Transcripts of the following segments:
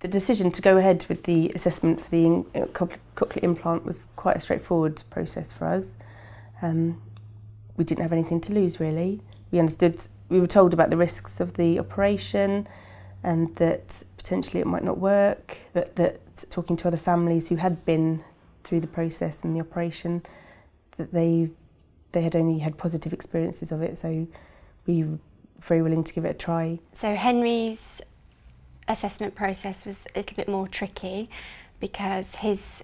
The decision to go ahead with the assessment for the cochlear implant was quite a straightforward process for us. We didn't have anything to lose really. We were told about the risks of the operation and that potentially it might not work, but that talking to other families who had been through the process and the operation, that they had only had positive experiences of it, so we were very willing to give it a try. So Henry's assessment process was a little bit more tricky because his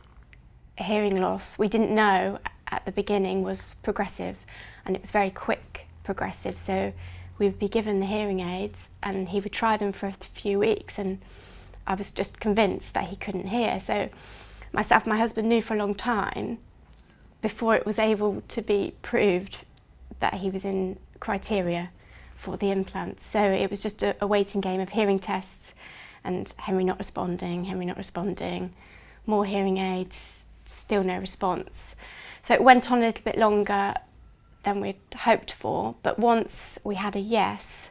hearing loss, we didn't know at the beginning, was progressive, and it was very quick progressive. So we would be given the hearing aids and he would try them for a few weeks, and I was just convinced that he couldn't hear. So myself and my husband knew for a long time before it was able to be proved that he was in criteria for the implant. So it was just a waiting game of hearing tests and Henry not responding, more hearing aids, still no response. So it went on a little bit longer than we'd hoped for, but once we had a yes,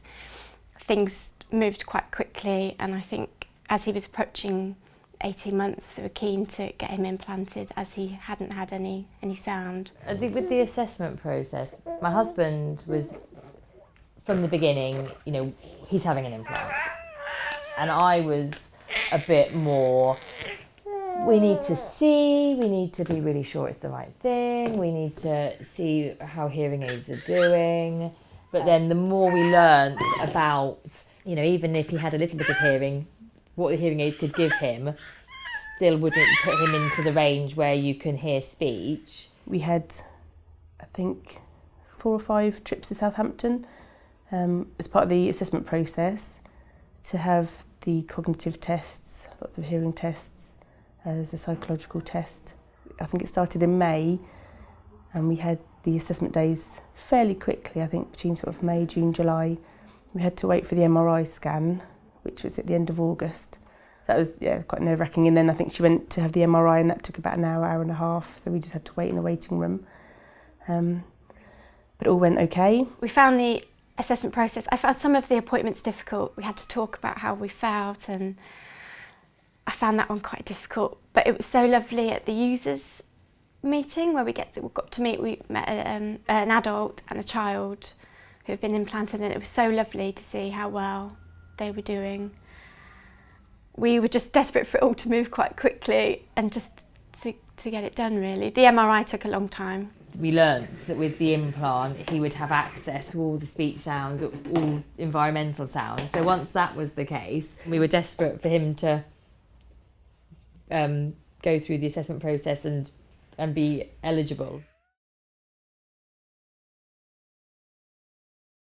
things moved quite quickly, and I think as he was approaching 18 months, they were keen to get him implanted as he hadn't had any sound. I think with the assessment process, my husband was, from the beginning, he's having an implant. And I was a bit more, we need to be really sure it's the right thing, we need to see how hearing aids are doing. But then the more we learnt about, even if he had a little bit of hearing, what the hearing aids could give him still wouldn't put him into the range where you can hear speech. We had, I think, 4 or 5 trips to Southampton as part of the assessment process to have the cognitive tests, lots of hearing tests. There's a psychological test. I think it started in May, and we had the assessment days fairly quickly, I think between sort of May, June, July. We had to wait for the MRI scan, which was at the end of August. That was quite nerve-wracking, and then I think she went to have the MRI and that took about an hour and a half, so we just had to wait in a waiting room. But it all went okay. We found the assessment process, I found some of the appointments difficult. We had to talk about how we felt, and I found that one quite difficult, but it was so lovely at the users meeting where we met an adult and a child who had been implanted, and it was so lovely to see how well they were doing. We were just desperate for it all to move quite quickly and just to get it done really. The MRI took a long time. We learnt that with the implant he would have access to all the speech sounds, all environmental sounds. So once that was the case, we were desperate for him to go through the assessment process and be eligible.